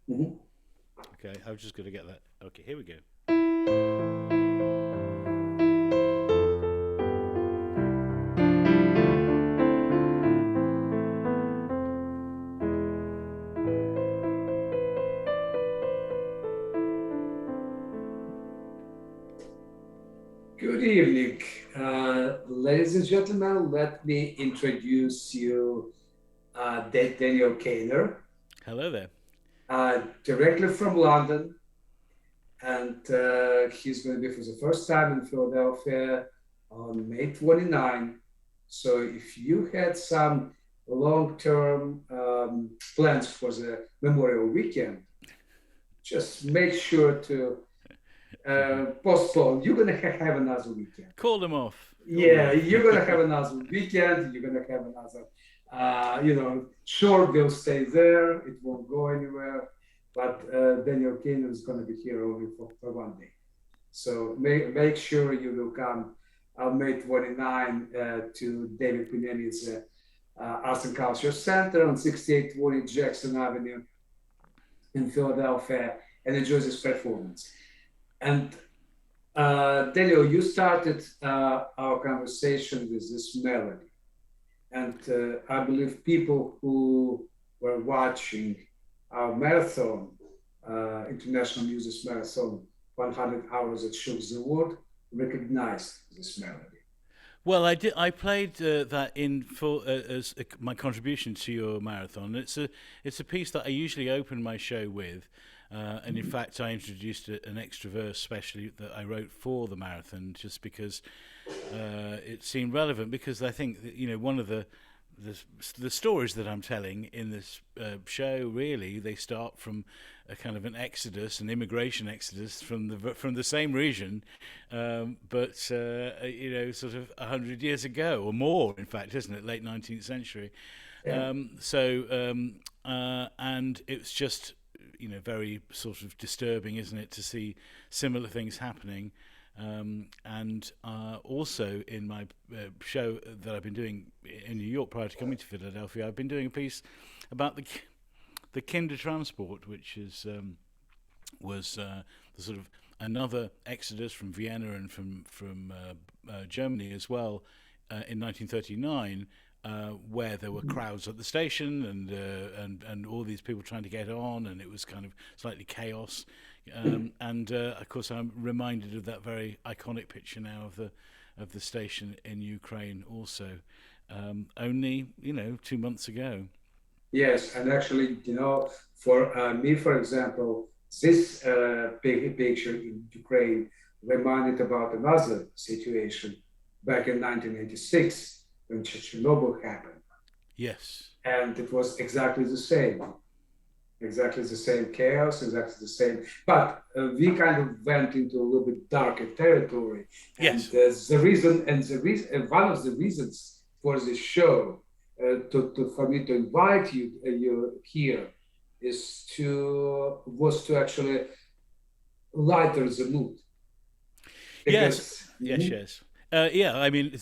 Mhm. Okay, I was just going to get that. Okay, here we go. Good evening, ladies and gentlemen. Let me introduce you, Daniel Cainer, Hello there. directly from London, and he's going to be for the first time in Philadelphia on May 29. So if you had some long-term plans for the Memorial Weekend, just make sure to postpone. You're going to have another weekend. Call them off. Call them Yeah, off. you're gonna have another weekend. You're gonna have another, sure, they'll stay there. It won't go anywhere. But Daniel Kane is gonna be here only for 1 day. So make sure you will come on May 29 to David Pinelli's Arts and Culture Center on 6820 Jackson Avenue in Philadelphia and enjoy this performance. And Daniel, you started our conversation with this melody, and I believe people who were watching our marathon, International Music Marathon, 100 hours that shook the world, recognized this melody. Well, I did. I played that in for as my contribution to your marathon. It's a piece that I usually open my show with, and in fact, I introduced an extra verse specially that I wrote for the marathon, just because it seemed relevant. Because I think that, one of the the stories that I'm telling in this show, really they start from a kind of an exodus, an immigration exodus from the same region, but sort of 100 years ago or more, in fact, isn't it? Late 19th century. Yeah. And it's just very sort of disturbing, isn't it, to see similar things happening. And also in my show that I've been doing in New York prior to coming to Philadelphia, I've been doing a piece about the Kinder transport, which is was the sort of another exodus from Vienna and from Germany as well in 1939. Where there were crowds at the station and all these people trying to get on, and it was kind of slightly chaos. And of course, I'm reminded of that very iconic picture now of the station in Ukraine, also only 2 months ago. Yes, and actually, for me, for example, this picture in Ukraine reminded about another situation back in 1986 when Chernobyl happened, Yes, and it was exactly the same chaos, exactly the same. But we kind of went into a little bit darker territory, and yes, one of the reasons for this show to for me to invite you here was to actually lighter the mood yes, because yes, yes. Yeah, I mean,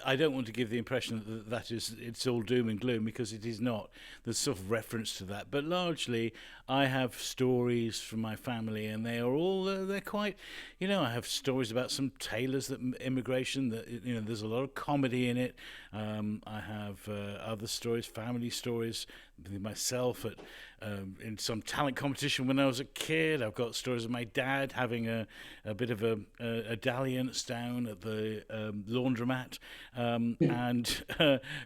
I don't want to give the impression that it's all doom and gloom, because it is not. There's sort of reference to that, but largely, I have stories from my family, and they are all they're quite. I have stories about some tailors that immigration. That there's a lot of comedy in it. I have other stories, family stories, with myself at in some talent competition when I was a kid. I've got stories of my dad having a bit of a dalliance down at the laundromat, and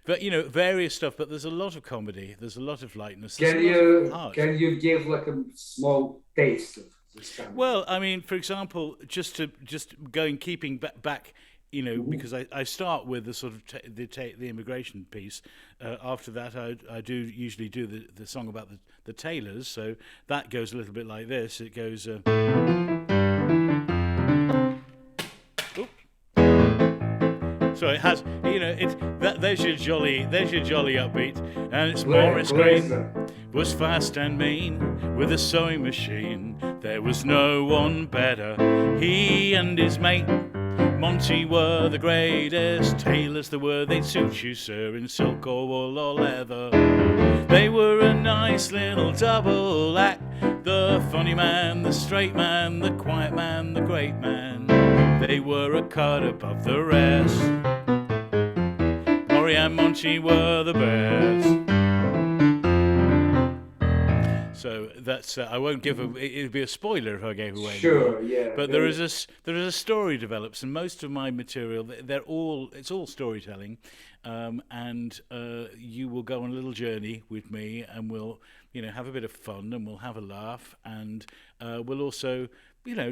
but various stuff. But there's a lot of comedy. There's a lot of lightness. There's a can lot of you heart. can you give like a small taste of this comedy? Well, I mean, for example, just going keeping back, Mhm. because I start with the sort of the immigration piece. After that, I do usually do the song about the tailors. So that goes a little bit like this. It goes. Oop. So it has, it's that. There's your jolly upbeat, and it's Morris Please, Green was fast and mean with a sewing machine. There was no one better. He and his mate Monty were the greatest tailors there were. They'd suit you, sir, in silk or wool or leather. They were a nice little double act, the funny man, the straight man, the quiet man, the great man. They were a cut above the rest. Laurie and Monty were the best. So that's I won't give it'd be a spoiler if I gave away any more. Sure, yeah. But there is a story develops, and most of my material it's all storytelling, and you will go on a little journey with me, and we'll have a bit of fun, and we'll have a laugh, and we'll also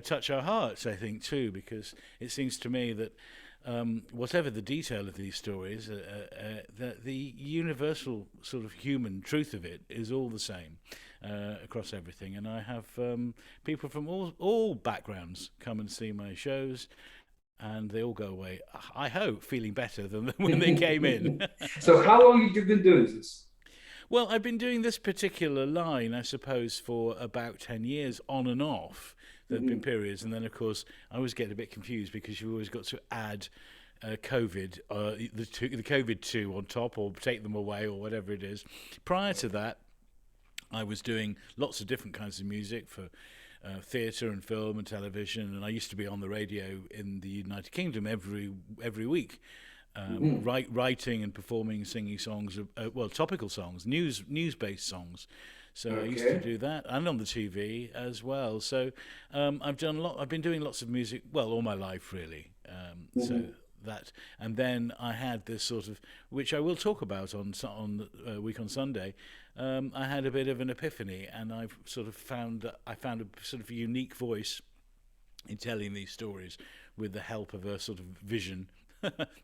touch our hearts, I think, too, because it seems to me that whatever the detail of these stories, the universal sort of human truth of it is all the same across everything. And I have people from all backgrounds come and see my shows, and they all go away, I hope, feeling better than when they came in. So how long have you been doing this? Well, I've been doing this particular line, I suppose, for about 10 years, on and off. There have been periods, and then, of course, I always get a bit confused because you've always got to add COVID, the COVID 2 on top, or take them away, or whatever it is. Prior to that, I was doing lots of different kinds of music for theatre and film and television, and I used to be on the radio in the United Kingdom every week. Writing and performing, singing songs, topical songs, news-based songs. So I used to do that, and on the TV as well. So I've done a lot. I've been doing lots of music, all my life really. So that, and then I had this sort of, which I will talk about on Week on Sunday. I had a bit of an epiphany, and I've sort of found a sort of unique voice in telling these stories with the help of a sort of vision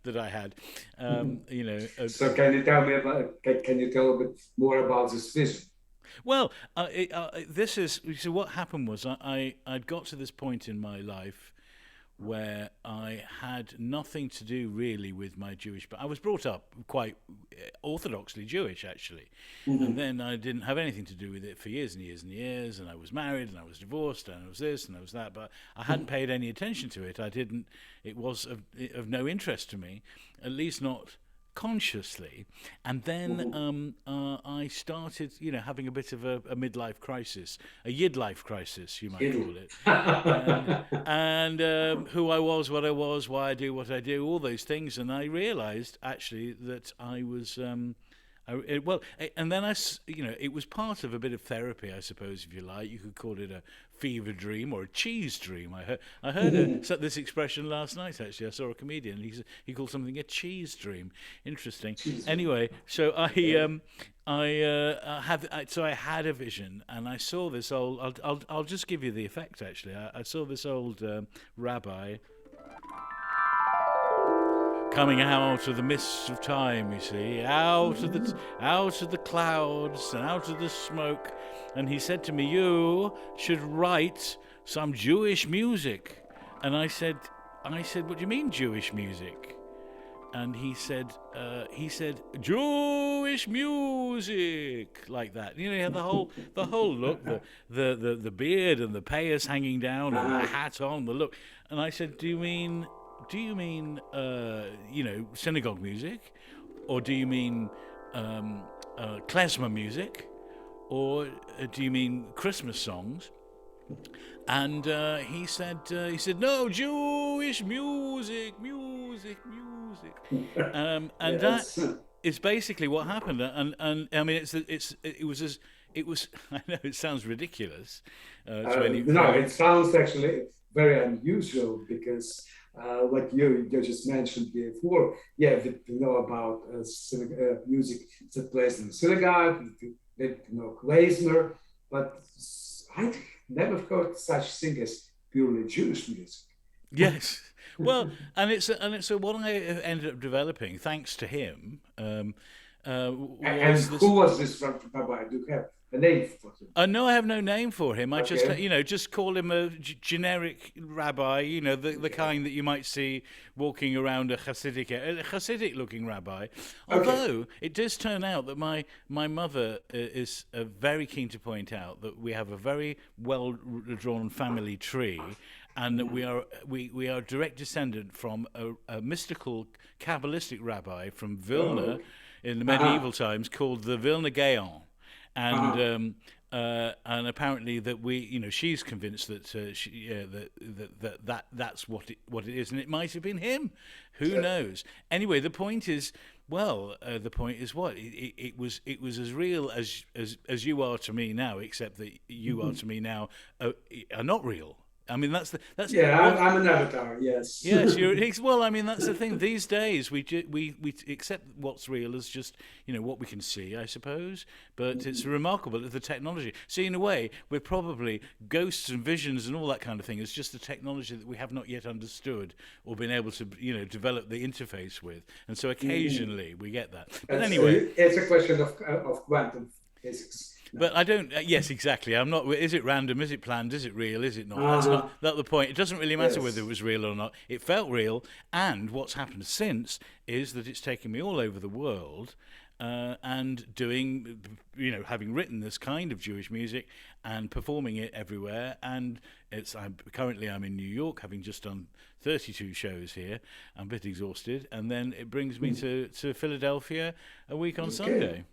that I had. So can you tell me can you tell a bit more about this vision? Well, this is so. What happened was I'd got to this point in my life where I had nothing to do really with my Jewish. But I was brought up quite orthodoxly Jewish, actually, and then I didn't have anything to do with it for years and years and years. And I was married, and I was divorced, and I was this, and I was that. But I hadn't paid any attention to it. I didn't. It was of no interest to me, at least not consciously. And then I started having a bit of a midlife crisis, a yidlife crisis, you might call it, and who I was, what I was, why I do what I do, all those things. And I realized actually that I was and then it was part of a bit of therapy, I suppose, if you like. You could call it a fever dream or a cheese dream. I heard this expression last night. Actually, I saw a comedian. He called something a cheese dream. Interesting. Anyway, so I had a vision, and I saw this old. I'll just give you the effect. Actually, I saw this old rabbi coming out of the mists of time, you see, out of the clouds and out of the smoke, and he said to me, "You should write some Jewish music." And I said, "What do you mean Jewish music?" And he said, "Jewish music," like that. You had the whole look, the beard and the payas hanging down and the hat on, the look. And I said, Do you mean synagogue music, or do you mean klezmer music, or do you mean Christmas songs? And he said, "No, Jewish music." And that is basically what happened. And I mean, it was. I know it sounds ridiculous. No, it sounds actually very unusual because. Like you just mentioned before, we know about music that plays in the synagogue, klezmer, but I never heard such thing as purely Jewish music. Yes, well, and it's what I ended up developing thanks to him. And who was this rabbi? Do you have a name for him? No, I have no name for him. I just call him a generic rabbi. The kind that you might see walking around a Hasidic looking rabbi. Although it does turn out that my mother is very keen to point out that we have a very well drawn family tree, and that we are a direct descendant from a mystical Kabbalistic rabbi from Vilna in the medieval times called the Vilna Gaon. Uh-huh. And apparently that she's convinced that that's what it is, and it might have been him. Who knows? Anyway, the point is, the point is what it was as real as you are to me now, except that you are to me now are not real. I mean, that's Yeah, what. I'm an avatar. Yes. Yes, well. I mean, that's the thing. These days, we accept what's real as just what we can see, I suppose. But it's remarkable the technology. See, in a way, we're probably ghosts and visions and all that kind of thing. It's just the technology that we have not yet understood or been able to develop the interface with. And so occasionally we get that. But anyway, It's a question of quantum physics. No. but I don't. Yes, exactly. I'm not. Is it random? Is it planned? Is it real? Is it not? That's not. That's the point. It doesn't really matter whether it Yes. was real or not. It felt real, and what's happened since is that it's taken me all over the world, and doing, having written this kind of Jewish music and performing it everywhere. And I'm in New York, having just done 32 shows here. I'm a bit exhausted, and then it brings me to Philadelphia a week on Sunday.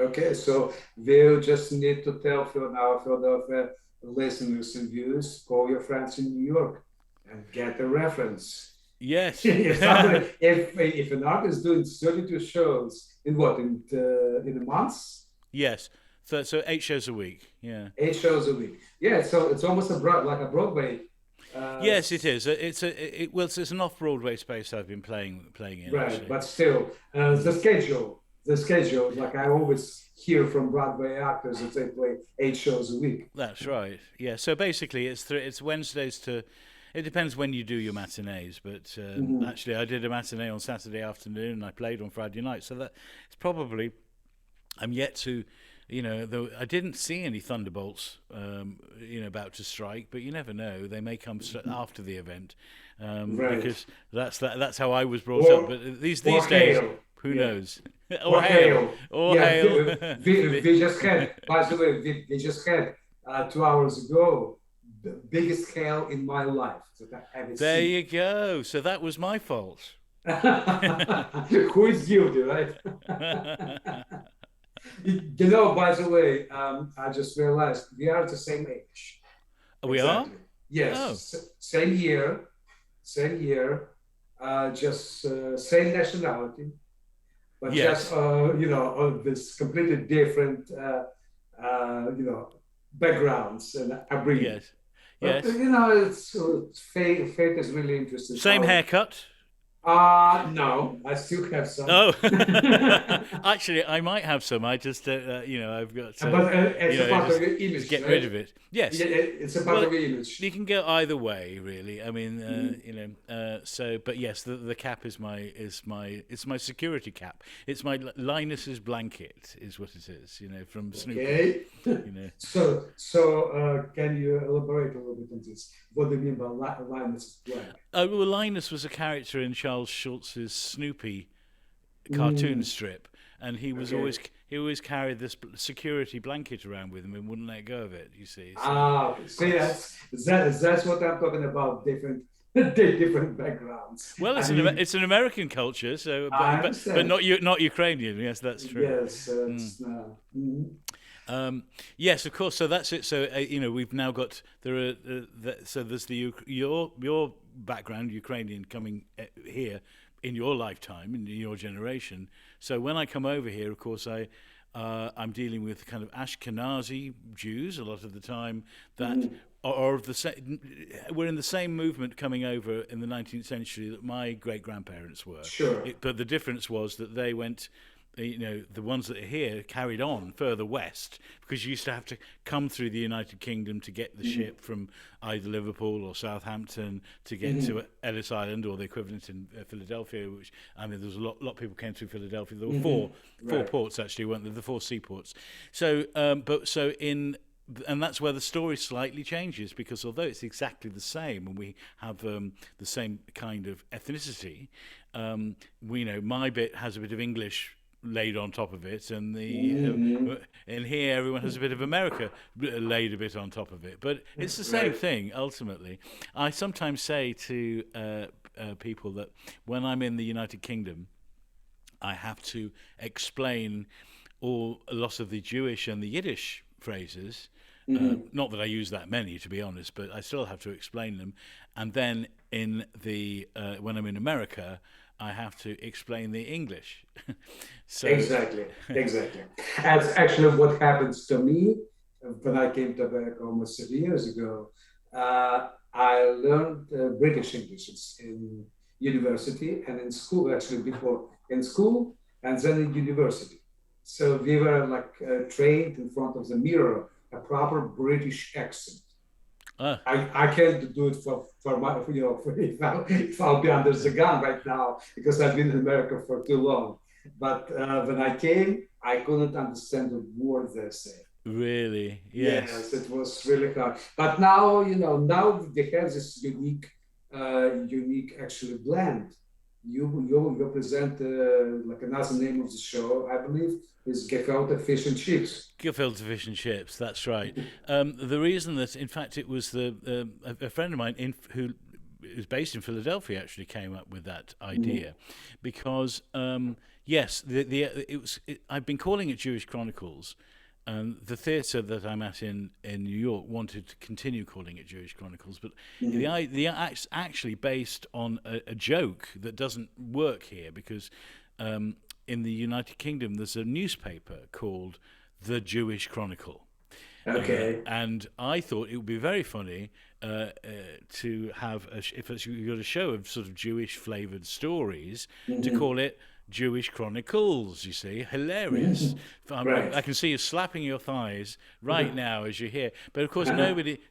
Okay, so we'll just need to tell Philadelphia listeners and viewers, call your friends in New York and get a reference. Yes. if an artist is doing 32 shows in a month, Yes. So 8 shows a week. Yeah. 8 shows a week. Yeah, so it's almost like a Broadway. Yes, it is. It's an off-Broadway space I've been playing in, Right, actually. but still, the schedule, like I always hear from Broadway actors that they play 8 shows a week. That's right. Yeah. So basically, it's Wednesdays to. It depends when you do your matinees, but actually, I did a matinee on Saturday afternoon, and I played on Friday night. So that it's probably. I'm yet to. Though I didn't see any thunderbolts, about to strike, but you never know. They may come after the event, Right. because that's how I was brought up. Or But these or days, hail. who Yeah. knows? Or Or hail, hail. or Yeah, hail. we just had, by the way, we just had 2 hours ago the biggest hail in my life that I ever There seen. you go. So that was my fault. Who is guilty, right? By the way, I just realized we are the same age. We are? Exactly. Yes, Oh, same year, just same nationality, but just yes. this completely different backgrounds and upbringing. Yes. But Yes. it's fate is really interesting. Same haircut. No, I still have some. Oh, But actually, I might have some. I just, I've got, it's a part of your just image, get rid right? of it. Yes. Yeah, it's a part Well, of your image. you can go either way, really. I mean, so, but yes, the cap is it's my security cap. It's my Linus's blanket, is what it is. From Snooker. Okay. So, can you elaborate a little bit on this? What do you mean by Linus Black? Well, Linus was a character in Charles Schulz's Snoopy cartoon strip, and Okay. he always carried this security blanket around with him and wouldn't let go of it. You see, so Okay. See, that's what I'm talking about. Different different backgrounds. well, I mean, it's an American culture, so I but understand. not Ukrainian. Yes, that's true. Yes, it's Yes, of course. So that's it. So we've now got so there's your background, Ukrainian, coming here in your lifetime, in your generation. So when I come over here, of course, I'm dealing with kind of Ashkenazi Jews a lot of the time that are of the same. We're in the same movement coming over in the 19th century that my great grandparents were. sure. But the difference was that they went. The ones that are here carried on further west because you used to have to come through the United Kingdom to get the ship from either Liverpool or Southampton to get to Ellis Island or the equivalent in Philadelphia. Which I mean, there was a lot of people came through Philadelphia. There were four Right. ports actually, weren't there? The four seaports. So, and that's where the story slightly changes because although it's exactly the same and we have the same kind of ethnicity, we know my bit has a bit of English laid on top of it, and and here everyone has a bit of America laid a bit on top of it. But it's the same Right. thing ultimately. I sometimes say to people that when I'm in the United Kingdom, I have to explain or a lot of the Jewish and the Yiddish phrases. Hmm. Not that I use that many, to be honest, but I still have to explain them. And then in the when I'm in America, I have to explain the English. So, Exactly, exactly. That's actually what happens to me when I came to America almost 7 years ago. I learned British English in university and in school, actually, before in school and then in university. So we were like trained in front of the mirror, a proper British accent. uh, I can't do it for my, for, if I'll be under the gun right now because I've been in America for too long. But when I came, I couldn't understand a word they say. really, Yes, yes. it was really hard. But now, now they have this unique actually blend. You present like another name of the show, I believe, is Gefilte Fish and Chips. Gefilte fish and chips. That's right. The reason that, in fact, it was a friend of mine who is based in Philadelphia actually came up with that Mhm. idea, because yes, I've been calling it Jewish Chronicles. And the theatre that I'm at in New York wanted to continue calling it Jewish Chronicles, but Mhm. the act's actually based on a joke that doesn't work here because in the United Kingdom there's a newspaper called the Jewish Chronicle. Okay. And I thought it would be very funny to have, if you've got a show of sort of Jewish flavoured stories, to Mhm. call it Jewish Chronicles. You see, hilarious. Mhm. Right. I can see you slapping your thighs right now as you hear. But of course,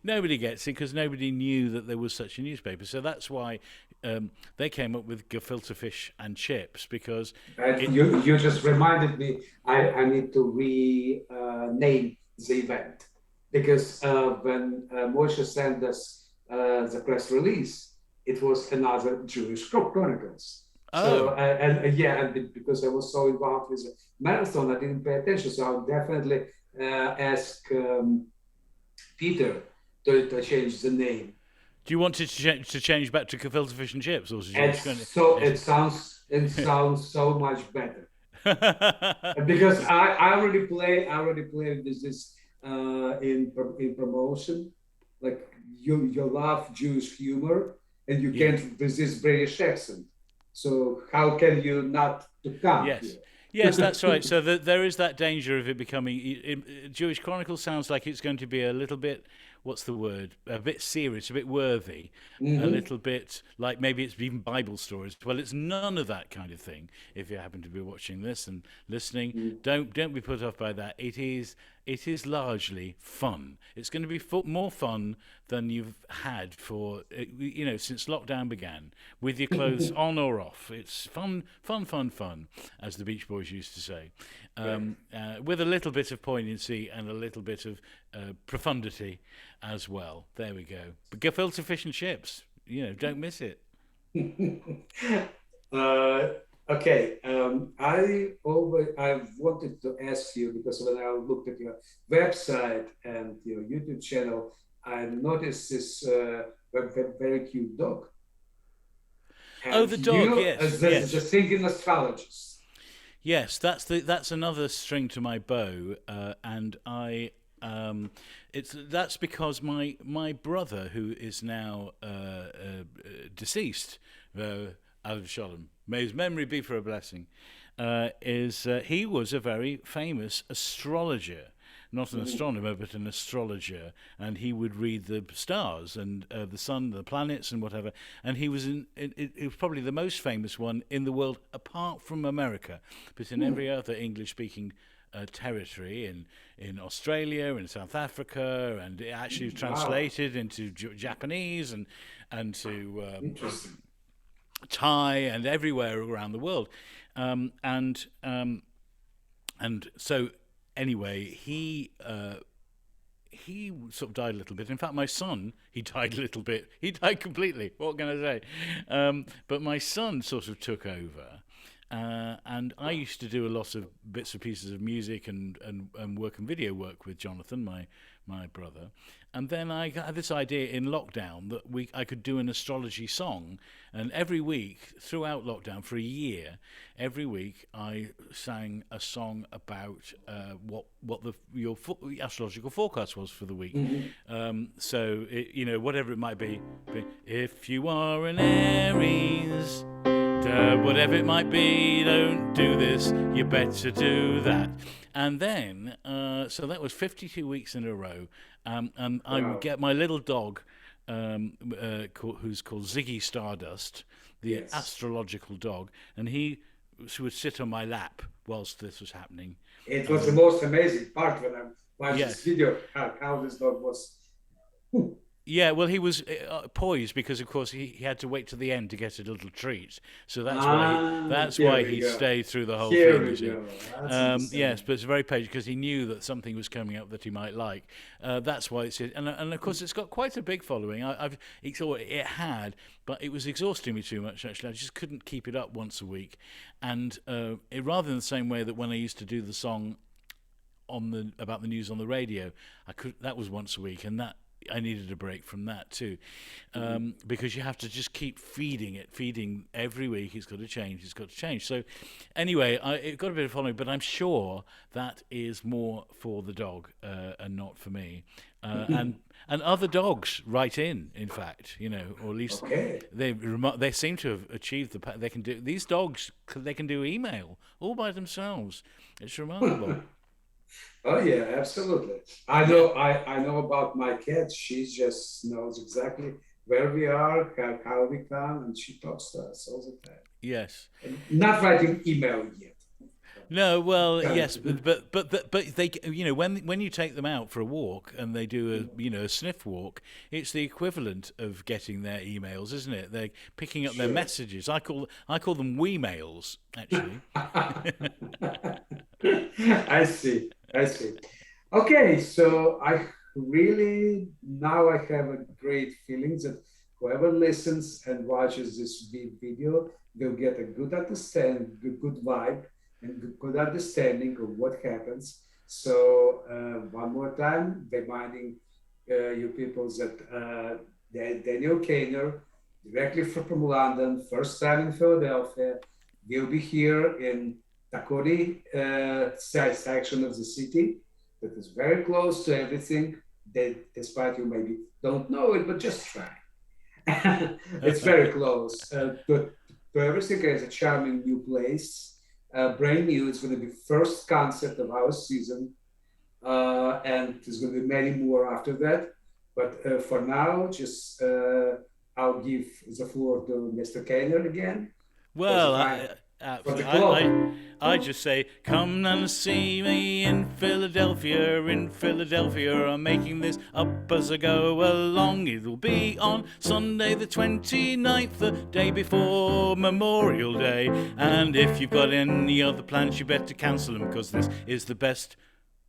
nobody gets it because nobody knew that there was such a newspaper. So that's why they came up with gefilte fish and chips because it. You just reminded me. I need to rename the event because when Moshe sent us the press release, it was another Jewish Chronicles. So Oh, yeah, and because I was so involved with the marathon, I didn't pay attention. So I'll definitely ask Peter to change the name. do you want it to change back to gefilte fish and chips or to And Jewish so Chronicles? it sounds so much better. Because I already played this in promotion. Like you love Jewish humor and you Yeah. can't resist British accent. So how can you not to come Yes. here? Yes, that's right. So there is that danger of it becoming. Jewish Chronicle sounds like it's going to be a little bit, what's the word? A bit serious, a bit worthy, a Hmm. little bit like maybe it's even Bible stories. Well, it's none of that kind of thing. If you happen to be watching this and listening, don't be put off by that. It is largely fun. It's going to be more fun than you've had for since lockdown began, with your clothes on or off. It's fun, fun, fun, fun, as the Beach Boys used to say, Right. with a little bit of poignancy and a little bit of profundity as well. There we go. But gefilte fish and chips, don't miss it. uh, okay. I wanted to ask you because when I looked at your website and your YouTube channel, I noticed this very cute dog. Oh, And the dog. you, Yes, as the yes. singing astrologist. Yes, that's another string to my bow, and I that's because my brother, who is now deceased, Adam Shalom, may his memory be for a blessing, is he was a very famous astrologer. Not an Mhm. astronomer, but an astrologer, and he would read the stars and the sun, the planets, and whatever. And he was it was probably the most famous one in the world, apart from America, but in every other English-speaking territory, in Australia, in South Africa, and it actually Wow, translated into Japanese and to interesting. Thai and everywhere around the world, um, and um, and so anyway, he sort of died a little bit. In fact, my son, he died a little bit. He died completely. What can I say? But my son sort of took over, And I used to do a lot of bits and pieces of music and work and video work with Jonathan, my brother. And then I got this idea in lockdown that I could do an astrology song. And every week throughout lockdown for a year, every week I sang a song about what your astrological forecast was for the week. So whatever it might be, if you are an Aries, whatever it might be, don't do this, you better do that. And then, so that was 52 weeks in a row. And I would get my little dog, who's called Ziggy Stardust, the astrological dog, and he would sit on my lap whilst this was happening. It was the most amazing part when I watched this video, how this dog was. Yeah, well, he was poised because, of course, he had to wait to the end to get a little treat. So that's why he stayed through the whole thing. Yes, but it's very patient because he knew that something was coming up that he might like. That's why it's and of course it's got quite a big following. It had, but it was exhausting me too much. Actually, I just couldn't keep it up once a week, and rather than the same way that when I used to do the song about the news on the radio, that was once a week, and that. I needed a break from that too, because you have to just keep feeding every week. It's got to change. So anyway, it got a bit of following, but I'm sure that is more for the dog and not for me. And other dogs write in fact, or at least they seem to have achieved they can do these dogs. They can do email all by themselves. It's remarkable. Oh yeah, absolutely. I know about my cat. She just knows exactly where we are, how we come, and she talks to us all the time. Yes. Not writing email yet. No, well, yes, but they, when you take them out for a walk and they do a sniff walk, it's the equivalent of getting their emails, isn't it? They're picking up their messages. I call them wee mails, actually. I see. Okay, so now I have a great feeling that whoever listens and watches this video will get a good understanding, good vibe, and good understanding of what happens. So one more time, reminding you people that Daniel Cainer, directly from London, first time in Philadelphia, will be here in Takori section of the city that is very close to everything that, despite you maybe don't know it, but just try. It's very close to everything. It's a charming new place, brand new. It's going to be first concert of our season, and there's going to be many more after that. But for now, just I'll give the floor to Mr. Cainer again. Well, I just say, come and see me in Philadelphia. I'm making this up as I go along. It'll be on Sunday the 29th, the day before Memorial Day. And if you've got any other plans, you better cancel them, because this is the best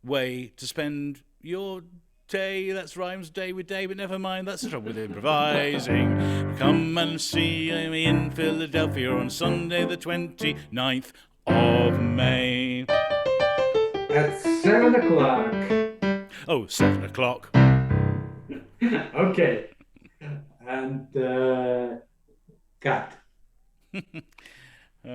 way to spend your day. That rhymes day with day, but never mind, that's the trouble with improvising. Come and see me in Philadelphia on Sunday the 29th of May. At 7 o'clock. Oh, 7 o'clock. Okay. And cut.